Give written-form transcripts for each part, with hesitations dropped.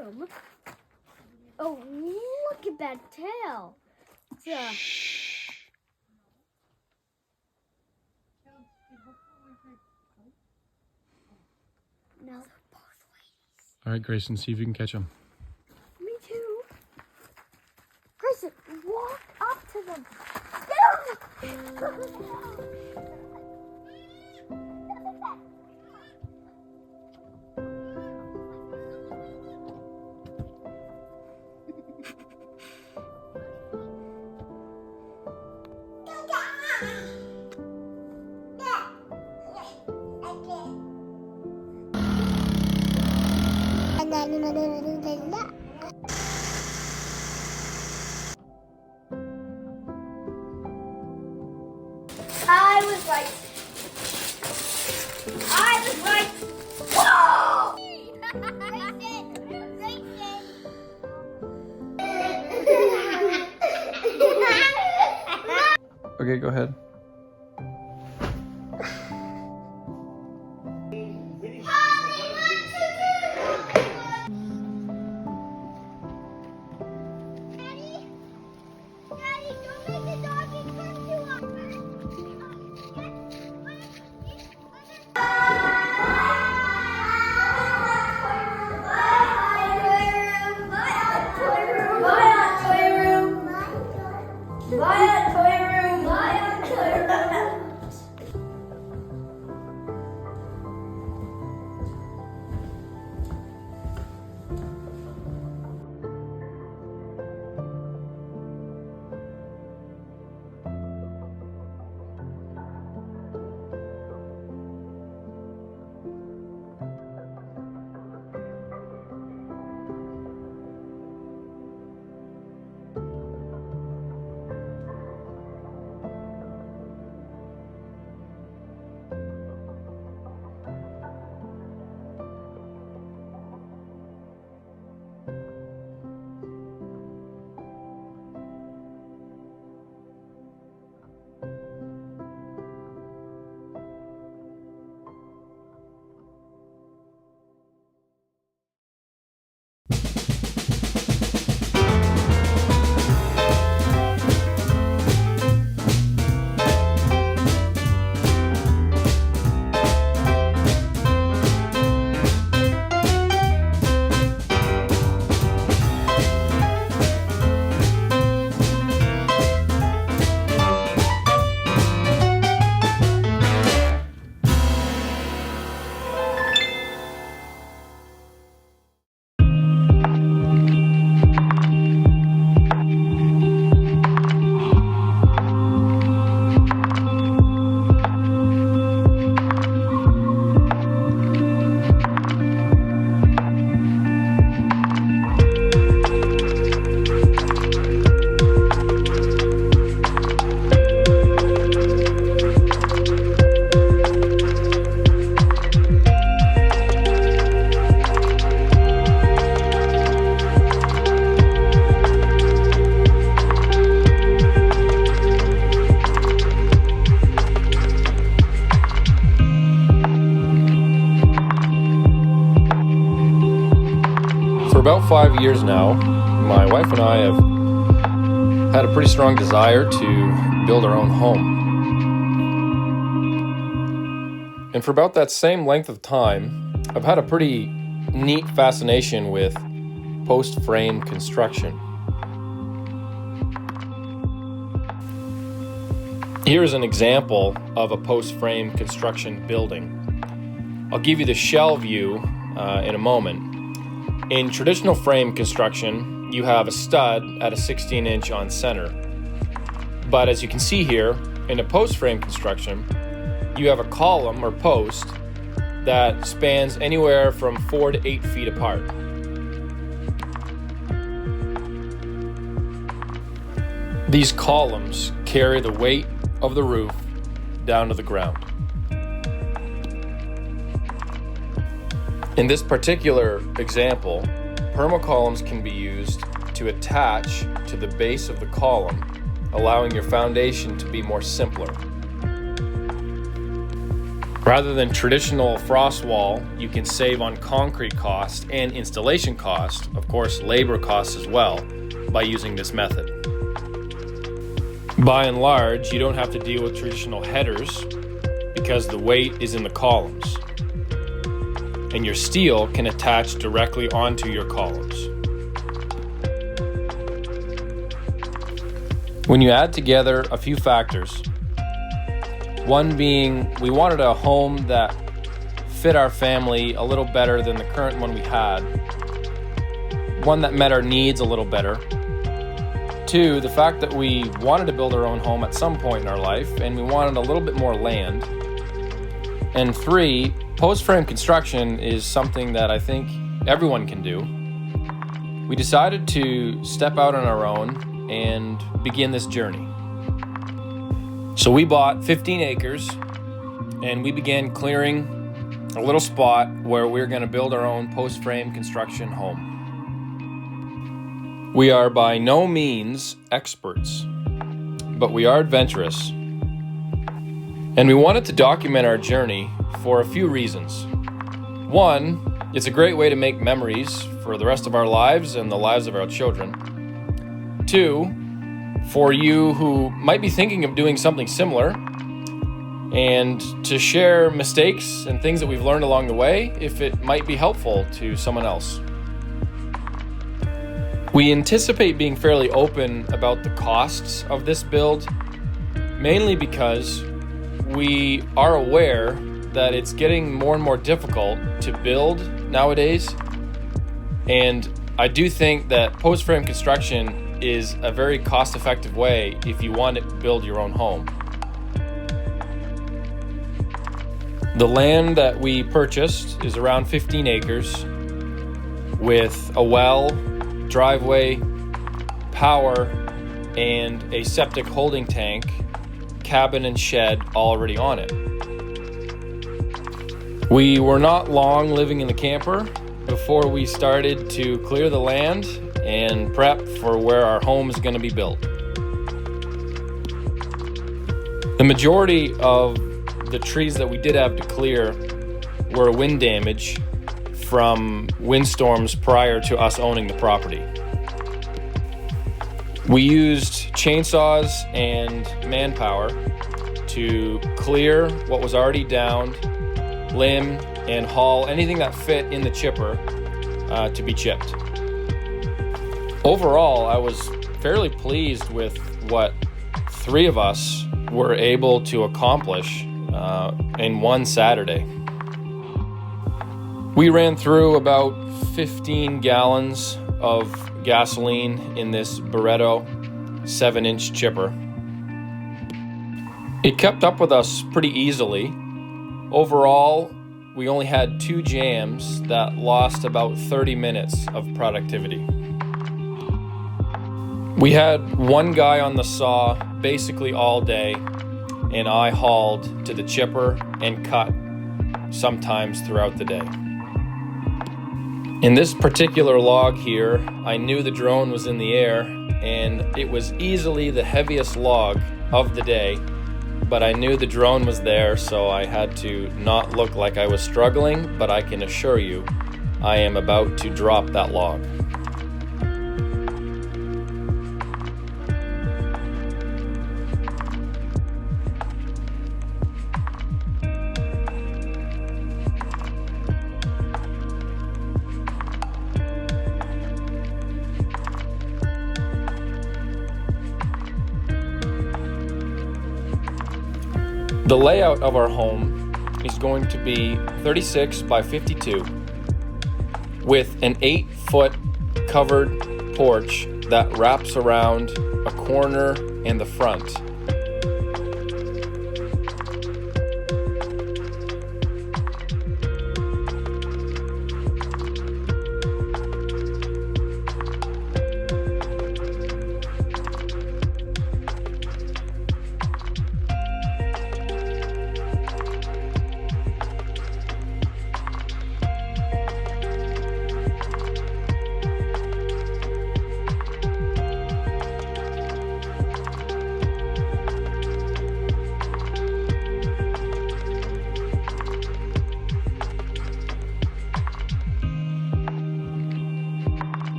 bottom. Oh, look at that tail. No, they're both ways. All right, Grayson, see if you can catch them. Me too. Grayson, walk up to them. I was right. I was right. Whoa! Okay, go ahead. For about 5 years now, my wife and I have had a pretty strong desire to build our own home. And for about that same length of time, I've had a pretty neat fascination with post-frame construction. Here's an example of a post-frame construction building. I'll give you the shell view in a moment. In traditional frame construction, you have a stud at a 16-inch on center. But as you can see here, in a post-frame construction, you have a column or post that spans anywhere from 4 to 8 feet apart. These columns carry the weight of the roof down to the ground. In this particular example, permacolumns can be used to attach to the base of the column, allowing your foundation to be more simpler. Rather than traditional frost wall, you can save on concrete cost and installation cost, of course labor costs as well, by using this method. By and large, you don't have to deal with traditional headers because the weight is in the columns, and your steel can attach directly onto your columns. When you add together a few factors, one being we wanted a home that fit our family a little better than the current one we had, one that met our needs a little better. Two, the fact that we wanted to build our own home at some point in our life and we wanted a little bit more land. And three, post-frame construction is something that I think everyone can do. We decided to step out on our own and begin this journey. So we bought 15 acres and we began clearing a little spot where we're going to build our own post-frame construction home. We are by no means experts, but we are adventurous. And we wanted to document our journey for a few reasons. One, it's a great way to make memories for the rest of our lives and the lives of our children. Two, for you who might be thinking of doing something similar, and to share mistakes and things that we've learned along the way if it might be helpful to someone else. We anticipate being fairly open about the costs of this build, mainly because we are aware that it's getting more and more difficult to build nowadays. And I do think that post-frame construction is a very cost-effective way if you want to build your own home. The land that we purchased is around 15 acres with a well, driveway, power, and a septic holding tank, cabin and shed already on it. We were not long living in the camper before we started to clear the land and prep for where our home is going to be built. The majority of the trees that we did have to clear were wind damage from windstorms prior to us owning the property. We used chainsaws and manpower to clear what was already downed, limb, and haul anything that fit in the chipper to be chipped. Overall, I was fairly pleased with what three of us were able to accomplish in one Saturday. We ran through about 15 gallons of gasoline in this Barretto 7-inch chipper. It kept up with us pretty easily. Overall, we only had 2 jams that lost about 30 minutes of productivity. We had one guy on the saw basically all day, and I hauled to the chipper and cut sometimes throughout the day. In this particular log here, I knew the drone was in the air, and it was easily the heaviest log of the day, but I knew the drone was there, so I had to not look like I was struggling, but I can assure you, I am about to drop that log. The layout of our home is going to be 36 by 52 with an 8-foot covered porch that wraps around a corner and the front.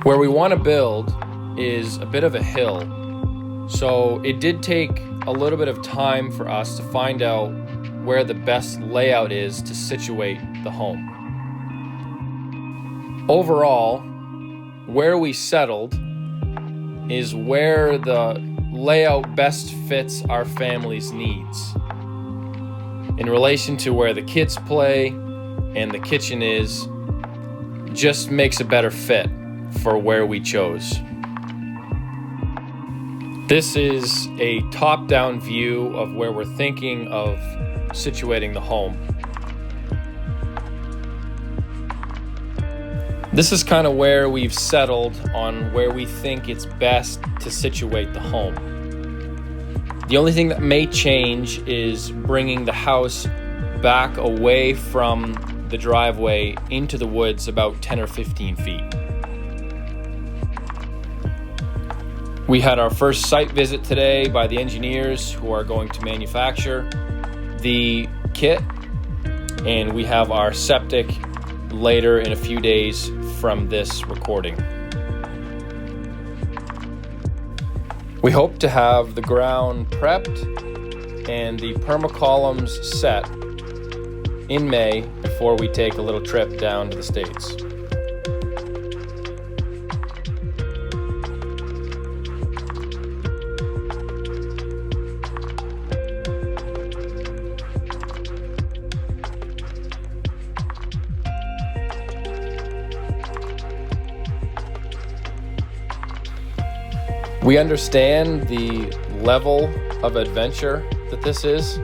Where we want to build is a bit of a hill, so it did take a little bit of time for us to find out where the best layout is to situate the home. Overall, where we settled is where the layout best fits our family's needs. In relation to where the kids play and the kitchen is, just makes a better fit for where we chose. This is a top-down view of where we're thinking of situating the home. This is kind of where we've settled on where we think it's best to situate the home. The only thing that may change is bringing the house back away from the driveway into the woods about 10 or 15 feet. We had our first site visit today by the engineers who are going to manufacture the kit, and we have our septic later in a few days from this recording. We hope to have the ground prepped and the permacolumns set in May before we take a little trip down to the States. We understand the level of adventure that this is.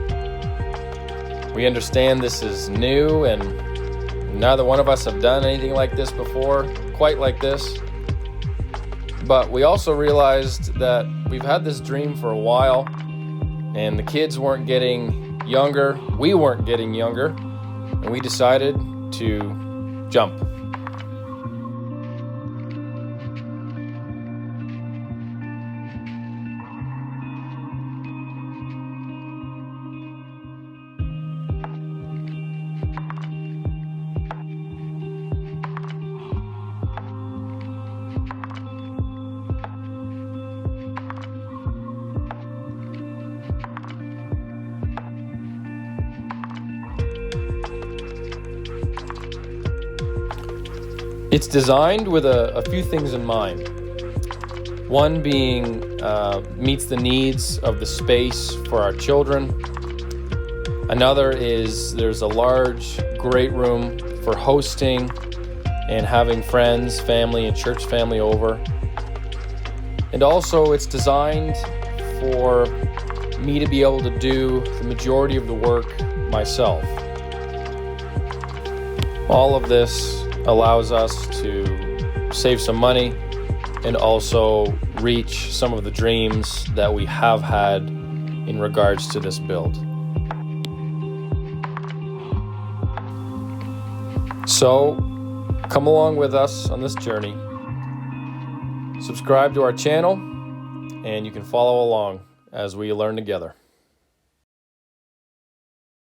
We understand this is new and neither one of us have done anything like this before, quite like this. But we also realized that we've had this dream for a while and the kids weren't getting younger, we weren't getting younger, and we decided to jump. It's designed with a few things in mind. One being meets the needs of the space for our children. Another is there's a large, great room for hosting and having friends, family, and church family over. And also it's designed for me to be able to do the majority of the work myself. All of this allows us to save some money and also reach some of the dreams that we have had in regards to this build. So, come along with us on this journey. Subscribe to our channel and you can follow along as we learn together.